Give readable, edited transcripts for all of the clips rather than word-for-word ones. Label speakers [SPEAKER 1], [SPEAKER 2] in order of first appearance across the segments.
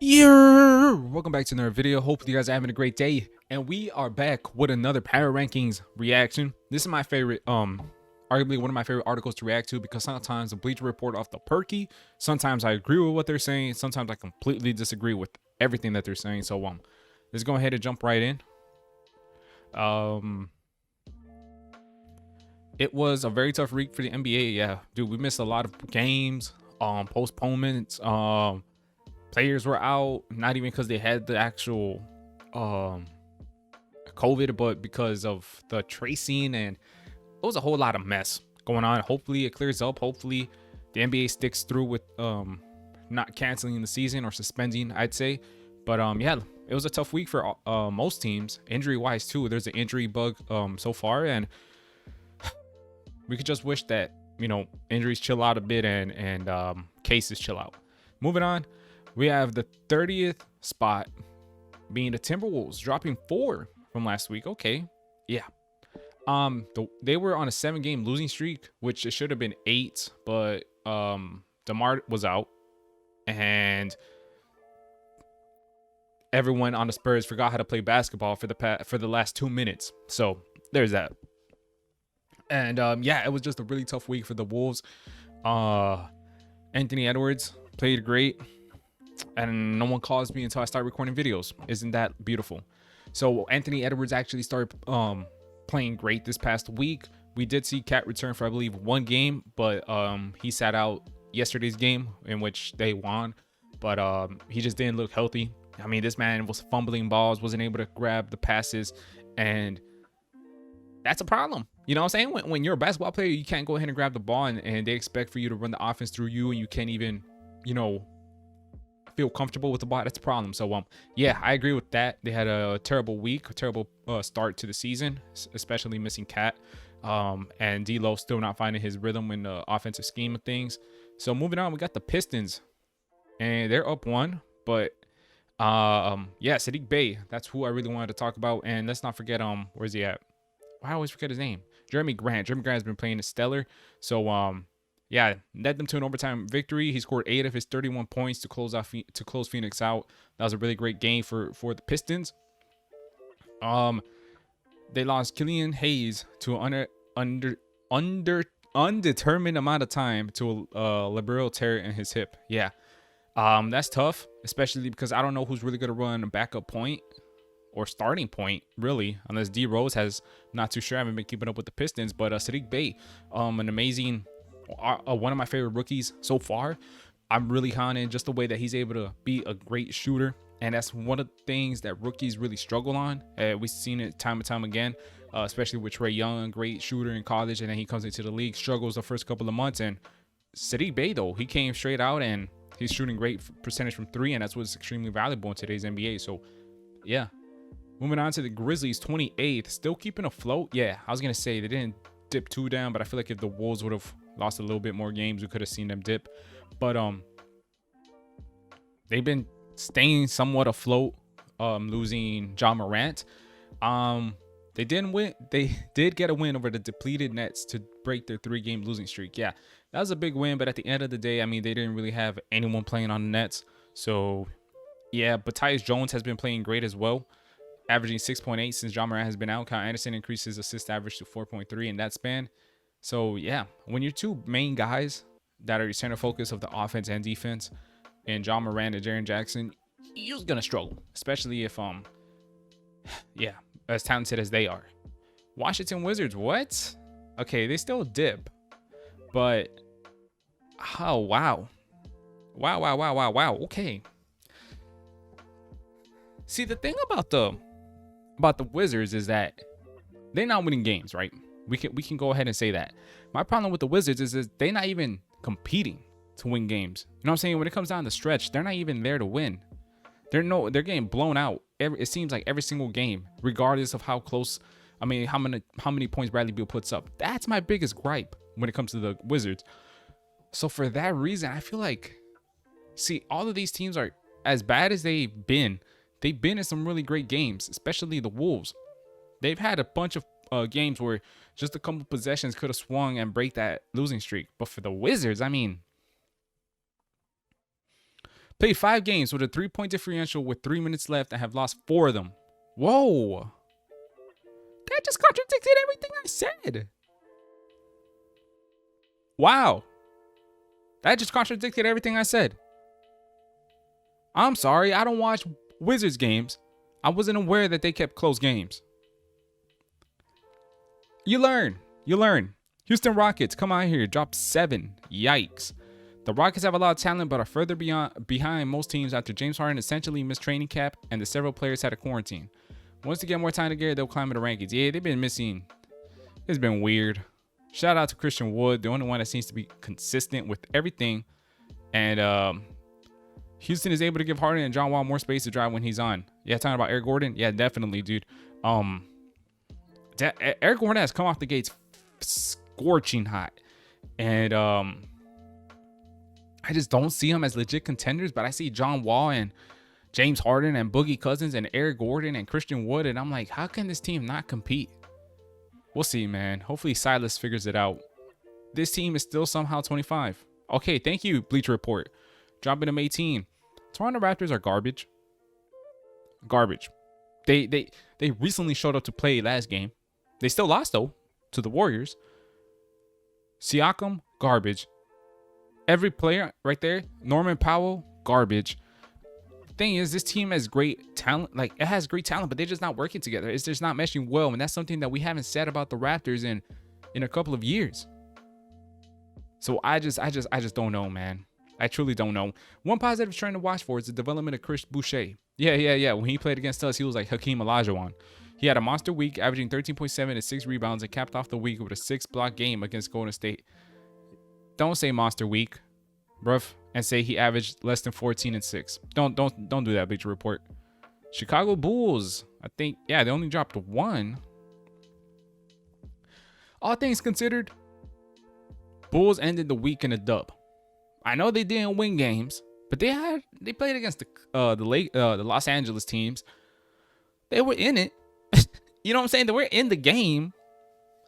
[SPEAKER 1] Yeah, welcome back to another video. Hopefully you guys are having a great day, and we are back with another power rankings reaction. This is my favorite, arguably one of my favorite articles to react to, because sometimes the Bleacher Report off the perky, sometimes I agree with what they're saying, sometimes I completely disagree with everything that they're saying. So let's go ahead and jump right in. um it was a very tough week for the NBA. Yeah, dude, we missed a lot of games, postponements, players were out, not even because they had the actual COVID, but because of the tracing, and it was a whole lot of mess going on. Hopefully it clears up. Hopefully the NBA sticks through with not canceling the season or suspending, I'd say. But yeah, it was a tough week for most teams, injury wise too. There's an injury bug so far, and we could just wish that, injuries chill out a bit, and cases chill out. Moving on, we have the 30th spot being the Timberwolves, dropping 4 from last week. Okay, yeah. They were on a 7-game losing streak, which it should have been 8, but DeMar was out, and everyone on the Spurs forgot how to play basketball for the last 2 minutes. So there's that. And yeah, it was just a really tough week for the Wolves. Anthony Edwards played great, and no one calls me until I start recording videos. Isn't that beautiful? So Anthony Edwards actually started playing great this past week. We did see Cat return for, I believe, 1 game, but he sat out yesterday's game in which they won. But he just didn't look healthy. I mean, this man was fumbling balls, wasn't able to grab the passes, and that's a problem. You know what I'm saying? When you're a basketball player, you can't go ahead and grab the ball, and they expect for you to run the offense through you, and you can't even, feel comfortable with the ball. That's a problem. So yeah, I agree with that. They had a terrible week, a terrible start to the season, especially missing Cat, and D'Lo still not finding his rhythm in the offensive scheme of things. So moving on, we got the Pistons, and they're up 1, but yeah, Sadiq Bey, that's who I really wanted to talk about. And let's not forget, where's he at? I always forget his name. Jeremy Grant. Jeremy Grant has been playing stellar. So yeah, led them to an overtime victory. He scored 8 of his 31 points to close Phoenix out. That was a really great game for the Pistons. They lost Killian Hayes to an undetermined amount of time to a labral tear in his hip. Yeah, that's tough, especially because I don't know who's really gonna run a backup point or starting point, really, unless D Rose has. Not too sure. I haven't been keeping up with the Pistons, but Sadiq Bey, an amazing, one of my favorite rookies so far. I'm really high on just the way that he's able to be a great shooter, and that's one of the things that rookies really struggle on. We've seen it time and time again, especially with Trae Young, great shooter in college, and then he comes into the league, struggles the first couple of months. And Sadiq Bey, though, he came straight out and he's shooting great percentage from 3, and that's what's extremely valuable in today's NBA. So yeah. Moving on to the Grizzlies, 28th, still keeping afloat. Yeah, I was going to say they didn't dip too down, but I feel like if the Wolves would have lost a little bit more games, we could have seen them dip. But they've been staying somewhat afloat, losing Ja Morant. They didn't win. They did get a win over the depleted Nets to break their 3-game losing streak. Yeah, that was a big win, but at the end of the day, I mean, they didn't really have anyone playing on the Nets. So yeah, but Tyus Jones has been playing great as well, averaging 6.8 since Ja Morant has been out. Kyle Anderson increased his assist average to 4.3 in that span. So yeah, when your 2 main guys that are your center focus of the offense and defense, and Ja Morant and Jaren Jackson, you're gonna struggle, especially if yeah, as talented as they are. Washington Wizards, what? Okay, they still dip, but oh wow, wow. Okay. See, the thing about the Wizards is that they're not winning games, right? We can go ahead and say that. My problem with the Wizards is they're not even competing to win games. You know what I'm saying? When it comes down the stretch, they're not even there to win. They're getting blown out. It seems like every single game, regardless of how close. I mean, how many points Bradley Beal puts up. That's my biggest gripe when it comes to the Wizards. So for that reason, I feel like, see, all of these teams are as bad as they've been. They've been in some really great games, especially the Wolves. They've had a bunch of games where just a couple possessions could have swung and break that losing streak. But for the Wizards, I mean, Played 5 games with a 3-point differential with 3 minutes left and have lost 4 of them. Whoa. That just contradicted everything I said. Wow. That just contradicted everything I said. I'm sorry, I don't watch Wizards games. I wasn't aware that they kept close games. You learn. Houston Rockets come out here, drop 7. Yikes. The Rockets have a lot of talent, but are further behind most teams after James Harden essentially missed training camp and the several players had a quarantine. Once they get more time together, they'll climb in the rankings. Yeah, they've been missing. It's been weird. Shout out to Christian Wood, the only one that seems to be consistent with everything. And Houston is able to give Harden and John Wall more space to drive when he's on. Yeah, talking about Eric Gordon. Yeah, definitely, dude. Eric Gordon has come off the gates scorching hot. And I just don't see him as legit contenders, but I see John Wall and James Harden and Boogie Cousins and Eric Gordon and Christian Wood, and I'm like, how can this team not compete? We'll see, man. Hopefully Silas figures it out. This team is still somehow 25. Okay, thank you, Bleacher Report. Dropping them 18. Toronto Raptors are garbage. Garbage. They recently showed up to play last game. They still lost, though, to the Warriors. Siakam, garbage. Every player right there, Norman Powell, garbage. Thing is, this team has great talent. Like, it has great talent, but they're just not working together. It's just not meshing well, and that's something that we haven't said about the Raptors in a couple of years. So I just don't know, man. I truly don't know. One positive trend to watch for is the development of Chris Boucher. Yeah. When he played against us, he was like Hakeem Olajuwon. He had a monster week, averaging 13.7 and 6 rebounds, and capped off the week with a 6-block game against Golden State. Don't say monster week, bruv, and say he averaged less than 14 and 6. Don't do that, Bleacher Report. Chicago Bulls, I think, yeah, they only dropped 1. All things considered, Bulls ended the week in a dub. I know they didn't win games, but they played against the Los Angeles teams. They were in it. You know what I'm saying? They were in the game.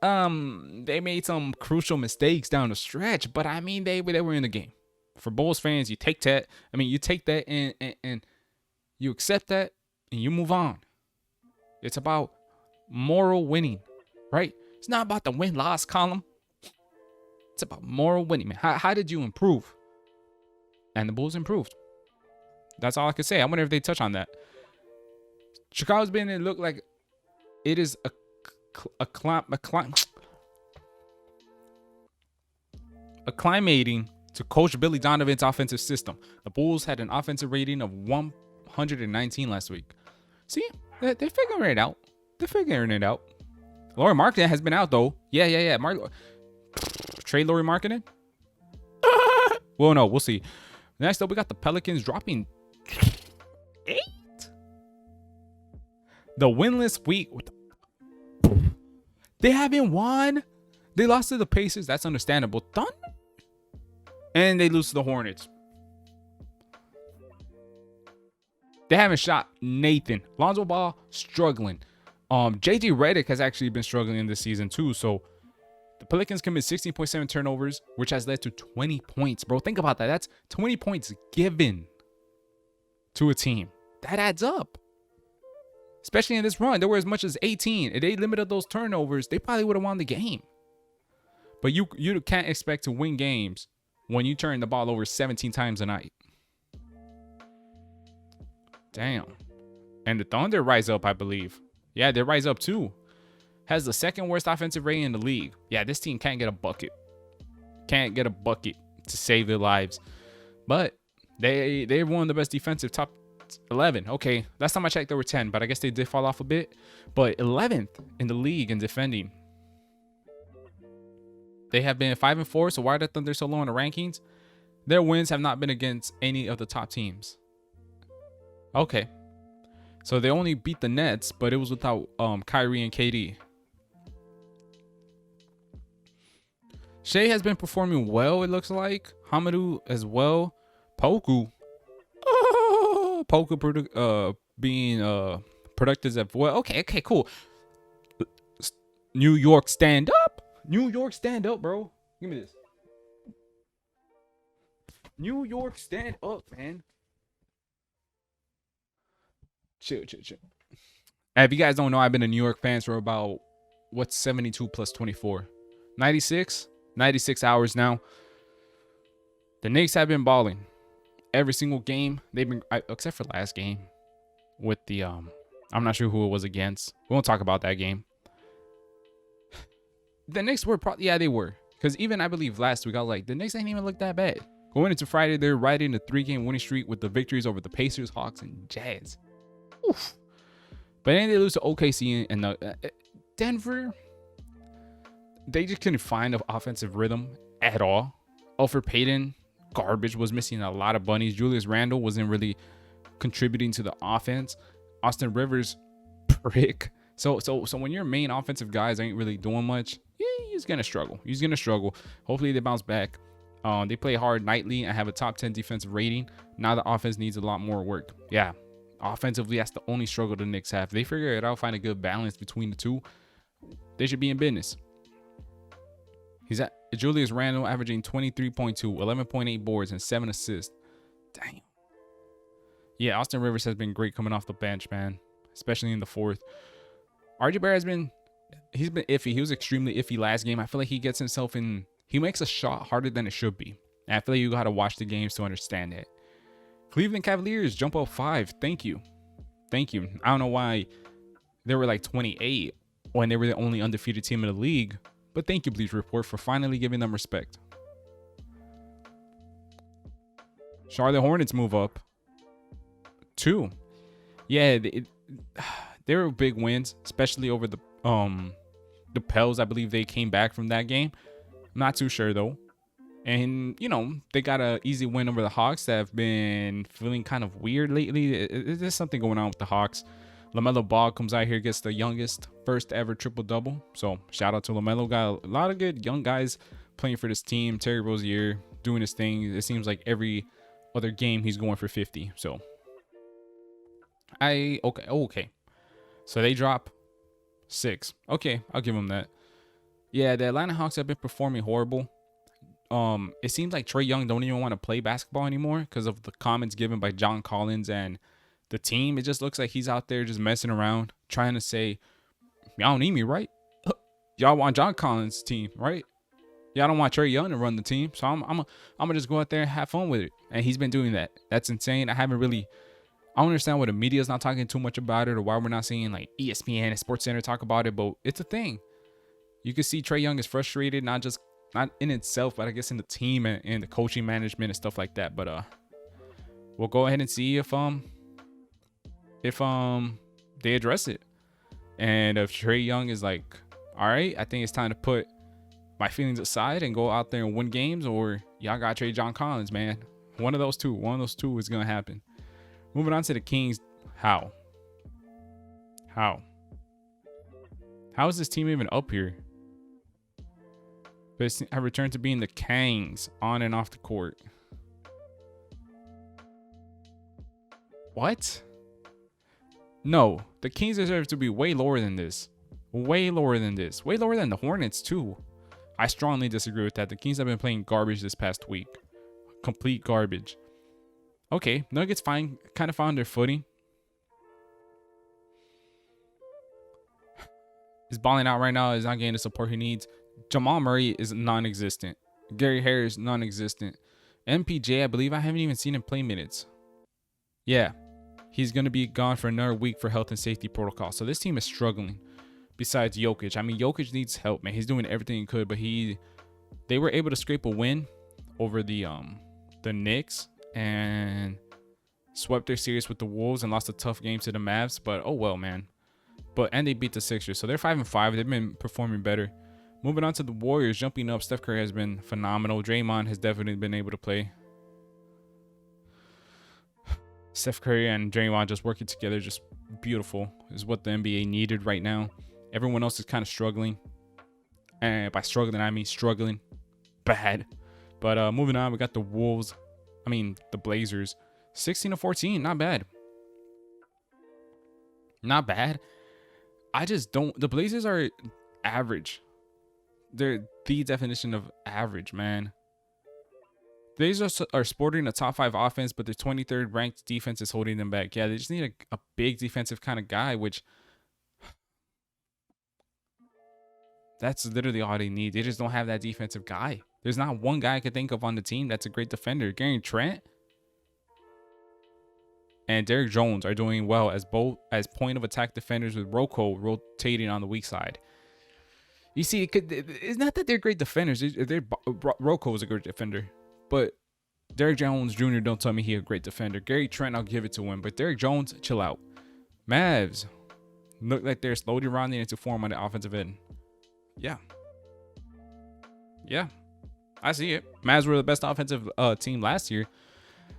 [SPEAKER 1] They made some crucial mistakes down the stretch, but I mean they were in the game. For Bulls fans, you take that. I mean, you take that and you accept that and you move on. It's about moral winning, right? It's not about the win-loss column. It's about moral winning, man. How did you improve? And the Bulls improved. That's all I could say. I wonder if they touch on that. Chicago's been it look like it is acclimating to Coach Billy Donovan's offensive system. The Bulls had an offensive rating of 119 last week. See, they're figuring it out. Lauri Markkanen has been out though. Yeah. Trade Lauri Markkanen? Well, no, we'll see. Next up, we got the Pelicans dropping 8. The winless week. They haven't won. They lost to the Pacers. That's understandable. Thunder. And they lose to the Hornets. They haven't shot Nathan. Lonzo Ball struggling. JJ Redick has actually been struggling this season too. So the Pelicans commit 16.7 turnovers, which has led to 20 points. Bro, think about that. That's 20 points given to a team. That adds up. Especially in this run. There were as much as 18. If they limited those turnovers, they probably would have won the game. But you can't expect to win games when you turn the ball over 17 times a night. Damn. And the Thunder rise up, I believe. Yeah, they rise up too. Has the second worst offensive rating in the league. Yeah, this team can't get a bucket. Can't get a bucket to save their lives. But they're one of the best defensive top 11. Okay, last time I checked, they were 10, but I guess they did fall off a bit. But 11th in the league in defending. They have been 5-4, so why are the Thunder so low in the rankings? Their wins have not been against any of the top teams. Okay. So they only beat the Nets, but it was without Kyrie and KD. Shea has been performing well, it looks like. Hamidou as well. Poku. Poku being productive as well. Okay, cool. New York, stand up. New York, stand up, bro. Give me this. New York, stand up, man. Chill, chill, chill. And if you guys don't know, I've been a New York fan for about what's 72 plus 24, 96, 96 hours now. The Knicks have been balling every single game. They've been, except for last game with the I'm not sure who it was against. We won't talk about that game. The Knicks were probably, yeah, they were, because even I believe last week I was like, the Knicks ain't even look that bad. Going into Friday, they're riding a 3-game winning streak with the victories over the Pacers, Hawks, and Jazz. Oof. But then they lose to OKC and Denver. They just couldn't find an offensive rhythm at all. Alfred Payton, garbage, was missing a lot of bunnies. Julius Randle wasn't really contributing to the offense. Austin Rivers, prick. So when your main offensive guys ain't really doing much, he's gonna struggle. He's gonna struggle. Hopefully they bounce back. They play hard nightly and have a top 10 defensive rating. Now the offense needs a lot more work. Yeah. Offensively, that's the only struggle the Knicks have. If they figure it out, find a good balance between the two, they should be in business. He's at Julius Randle averaging 23.2, 11.8 boards, and 7 assists. Damn. Yeah, Austin Rivers has been great coming off the bench, man, especially in the fourth. RJ Barrett he's been iffy. He was extremely iffy last game. I feel like he gets himself in, he makes a shot harder than it should be. And I feel like you got to watch the games to understand it. Cleveland Cavaliers jump up 5. Thank you. Thank you. I don't know why they were like 28 when they were the only undefeated team in the league. But thank you, Bleach Report, for finally giving them respect. Charlotte Hornets move up 2. Yeah, they were big wins, especially over the Pels. I believe they came back from that game. I'm not too sure, though. And, you know, they got an easy win over the Hawks that have been feeling kind of weird lately. There's something going on with the Hawks. LaMelo Ball comes out here, gets the youngest first ever triple-double. So, shout out to LaMelo. Got a lot of good young guys playing for this team. Terry Rozier doing his thing. It seems like every other game he's going for 50. So, okay. So, they drop 6. Okay, I'll give them that. Yeah, the Atlanta Hawks have been performing horrible. It seems like Trae Young don't even want to play basketball anymore because of the comments given by John Collins and the team. It just looks like he's out there just messing around, trying to say, y'all don't need me, right? Y'all want John Collins' team, right? Y'all don't want Trae Young to run the team. So I'm gonna just go out there and have fun with it. And he's been doing that. That's insane. I don't understand why the media's not talking too much about it or why we're not seeing like ESPN and SportsCenter talk about it, but it's a thing. You can see Trae Young is frustrated, not in itself, but I guess in the team and the coaching management and stuff like that. But we'll go ahead and see if they address it. And if Trae Young is like, all right, I think it's time to put my feelings aside and go out there and win games, or y'all got trade John Collins, man. One of those two is gonna happen. Moving on to the Kings. How is this team even up here? But I returned to being the Kangs on and off the court. What? No, the Kings deserve to be way lower than this. Way lower than this. Way lower than the Hornets, too. I strongly disagree with that. The Kings have been playing garbage this past week. Complete garbage. Okay, Nuggets kind of found their footing. He's balling out right now. He's not getting the support he needs. Jamal Murray is non-existent. Gary Harris, non-existent. MPJ, I believe I haven't even seen him play minutes. Yeah, he's going to be gone for another week for health and safety protocol. So this team is struggling besides Jokic. I mean, Jokic needs help, man. He's doing everything he could, but they were able to scrape a win over the Knicks and swept their series with the Wolves and lost a tough game to the Mavs. But, oh well, man. And they beat the Sixers. So they're 5-5. They've been performing better. Moving on to the Warriors, jumping up. Steph Curry has been phenomenal. Draymond has definitely been able to play. Steph Curry and Draymond just working together, just beautiful, is what the NBA needed right now. Everyone else is kind of struggling. And by struggling, I mean struggling bad. But moving on, we got the the Blazers. 16-14, not bad. Not bad. The Blazers are average. They're the definition of average, man. They just are sporting a top 5 offense, but the 23rd ranked defense is holding them back. Yeah, they just need a big defensive kind of guy, which that's literally all they need. They just don't have that defensive guy. There's not one guy I could think of on the team that's a great defender. Gary Trent and Derrick Jones are doing well as both as point of attack defenders, with Rocco rotating on the weak side. You see, it's not that they're great defenders. Rocco is a great defender, but Derrick Jones Jr. don't tell me he's a great defender. Gary Trent, I'll give it to him, but Derrick Jones, chill out. Mavs look like they're slowly rounding into form on the offensive end. Yeah, I see it. Mavs were the best offensive team last year.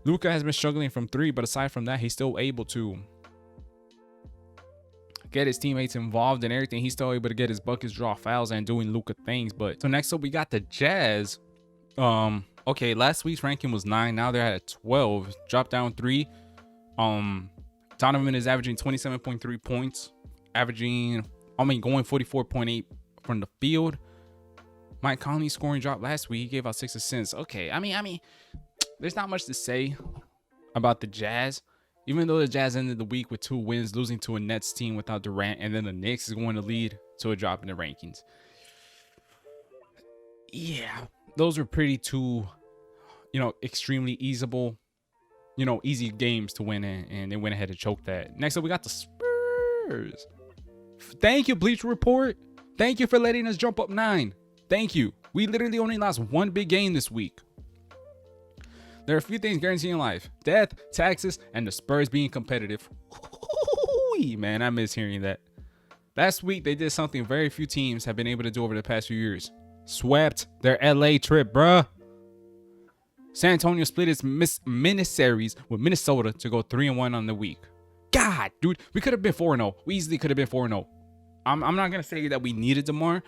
[SPEAKER 1] Luka has been struggling from 3, but aside from that, he's still able to get his teammates involved in everything. He's still able to get his buckets, draw fouls, and doing Luka things. But so next up, we got the Jazz. Okay, last week's ranking was 9. Now they're at 12. Dropped down 3. Donovan is averaging 27.3 points, going 44.8 from the field. Mike Conley's scoring dropped last week. He gave out 6 assists. Okay, I mean, there's not much to say about the Jazz. Even though the Jazz ended the week with 2 wins, losing to a Nets team without Durant, and then the Knicks is going to lead to a drop in the rankings. Yeah, those were pretty 2, extremely easy games to win in, and they went ahead and choked that. Next up, we got the Spurs. Thank you, Bleacher Report. Thank you for letting us jump up 9. Thank you. We literally only lost 1 big game this week. There are a few things guaranteed in life: death, taxes, and the Spurs being competitive. Man, I miss hearing that. Last week, they did something very few teams have been able to do over the past few years. Swept their LA trip, bruh. San Antonio split its mini series with Minnesota to go 3-1 on the week. God, dude, we could have been 4-0. We easily could have been 4-0. I'm not gonna say that we needed DeMar,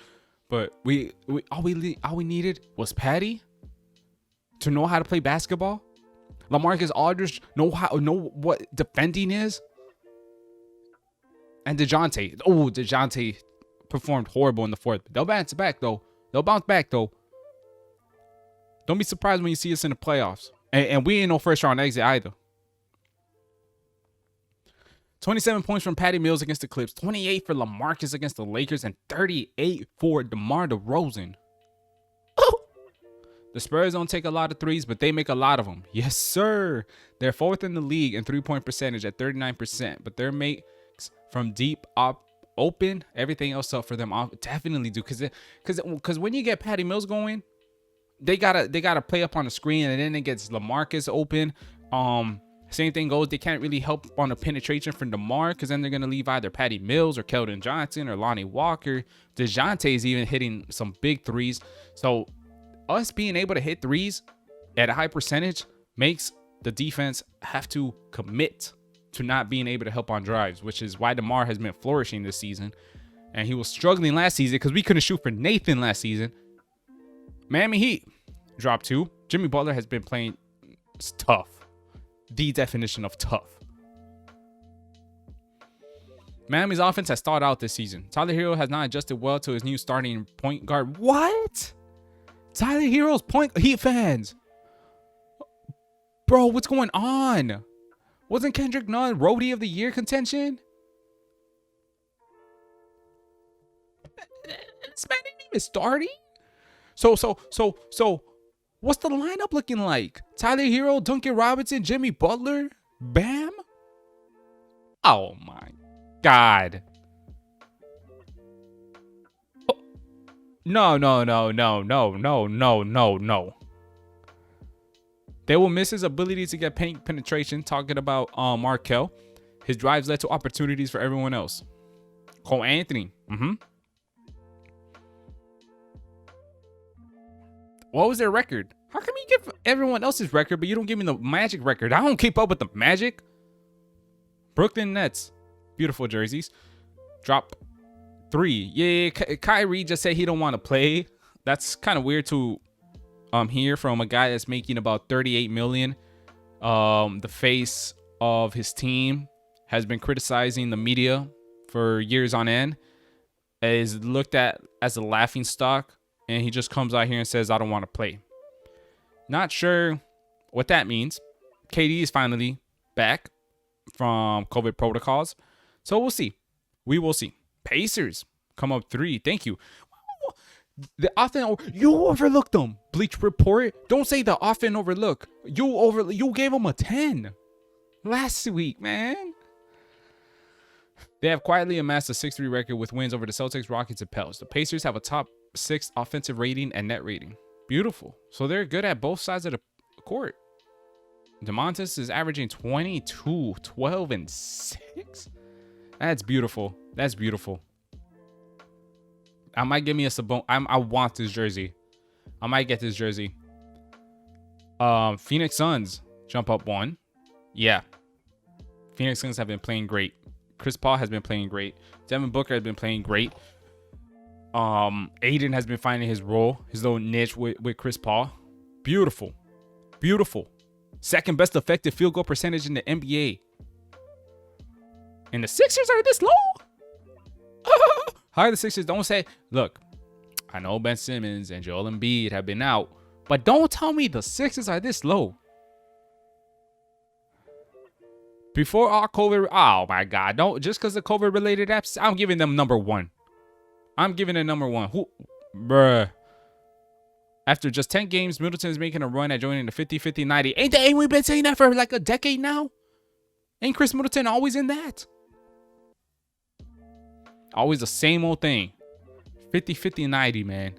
[SPEAKER 1] but all we needed was Patty to know how to play basketball. LaMarcus Aldridge know what defending is, and DeJounte performed horrible in the 4th. They'll bounce back though. Don't be surprised when you see us in the playoffs. And we ain't no first round exit either. 27 points from Patty Mills against the Clips, 28 for LaMarcus against the Lakers, and 38 for DeMar DeRozan. The Spurs don't take a lot of threes, but they make a lot of them. Yes, sir. They're 4th in the league in 3-point percentage at 39%, but their makes from deep open, everything else up for them. Definitely do, because when you get Patty Mills going, they gotta play up on the screen, and then it gets LaMarcus open. Same thing goes. They can't really help on the penetration from DeMar, because then they're gonna leave either Patty Mills or Keldon Johnson or Lonnie Walker. DeJounte is even hitting some big threes. So us being able to hit threes at a high percentage makes the defense have to commit to not being able to help on drives, which is why DeMar has been flourishing this season. And he was struggling last season because we couldn't shoot for Nathan last season. Miami Heat dropped 2. Jimmy Butler has been playing tough. The definition of tough. Miami's offense has stalled out this season. Tyler Hero has not adjusted well to his new starting point guard. What? Tyler Hero's Heat fans. Bro, what's going on? Wasn't Kendrick Nunn Roadie of the Year contention? This man ain't even starting. So, what's the lineup looking like? Tyler Hero, Duncan Robinson, Jimmy Butler, Bam? Oh my God. Oh. No. They will miss his ability to get paint penetration. Talking about Markel. His drives led to opportunities for everyone else. Cole Anthony. What was their record? How come you give everyone else's record, but you don't give me the Magic record? I don't keep up with the Magic. Brooklyn Nets. Beautiful jerseys. Drop 3. Yeah, Kyrie just said he don't want to play. That's kind of weird to hear from a guy that's making about $38 million. The face of his team has been criticizing the media for years on end. Is looked at as a laughing stock. And he just comes out here and says, I don't want to play. Not sure what that means. KD is finally back from COVID protocols. So we'll see. We will see. Pacers come up 3. Thank you. The offense, you overlooked them. Bleach Report. Don't say the offense overlook. You gave them a 10 last week, man. They have quietly amassed a 6-3 record with wins over the Celtics, Rockets, and Pels. The Pacers have a top 6 offensive rating and net rating. Beautiful. So they're good at both sides of the court. DeMontis is averaging 22, 12, and 6. That's beautiful. That's beautiful. I might give me a Sabon. I want this jersey. I might get this jersey. Phoenix Suns jump up 1. Yeah. Phoenix Suns have been playing great. Chris Paul has been playing great. Devin Booker has been playing great. Aiden has been finding his role, his little niche with Chris Paul. Beautiful. Beautiful. Second best effective field goal percentage in the NBA. And the Sixers are this low? How are the Sixers? Don't say, look, I know Ben Simmons and Joel Embiid have been out, but don't tell me the Sixers are this low. Before all COVID, oh my God, don't, just because of COVID related apps, I'm giving them number 1. I'm giving it number 1. Who, bruh. After just 10 games, Middleton is making a run at joining the 50-50-90. Ain't we been saying that for like a decade now? Ain't Chris Middleton always in that? Always the same old thing. 50-50-90, man.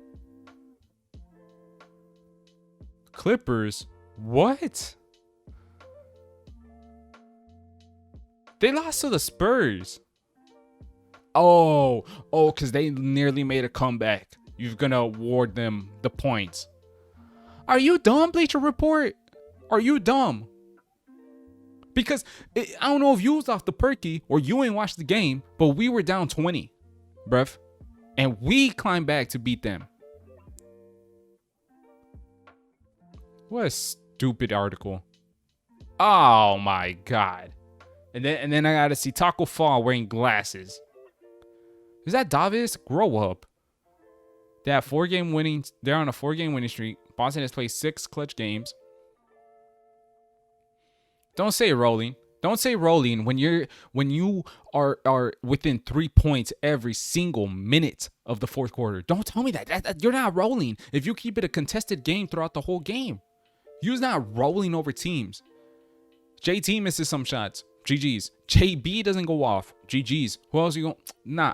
[SPEAKER 1] Clippers? What? They lost to the Spurs. Oh, because they nearly made a comeback. You're going to award them the points. Are you dumb, Bleacher Report? Are you dumb? Because I don't know if you was off the perky or you ain't watched the game, but we were down 20, bruv. And we climbed back to beat them. What a stupid article. Oh my God. And then I got to see Taco Fall wearing glasses. Is that Davis? Grow up. They have 4-game winning. They're on a 4-game winning streak. Boston has played 6 clutch games. Don't say rolling. Don't say rolling when you are within 3 points every single minute of the fourth quarter. Don't tell me that you're not rolling. If you keep it a contested game throughout the whole game, you're not rolling over teams. JT misses some shots. GG's. JB doesn't go off. GG's. Who else you going? Nah,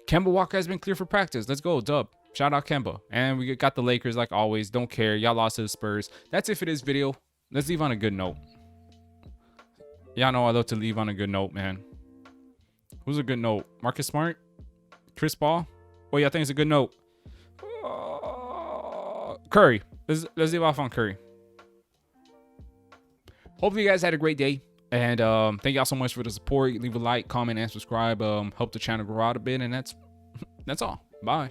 [SPEAKER 1] Kemba Walker has been clear for practice. Let's go, dub. Shout out Kemba. And we got the Lakers like always. Don't care. Y'all lost to the Spurs. That's it for this video. Let's leave on a good note. Y'all know I love to leave on a good note, man. Who's a good note? Marcus Smart? Chris Paul? Oh, yeah, I think it's a good note. Curry. Let's leave off on Curry. Hopefully you guys had a great day. And thank y'all so much for the support. Leave a like, comment, and subscribe. Help the channel grow out a bit. And that's all. Bye.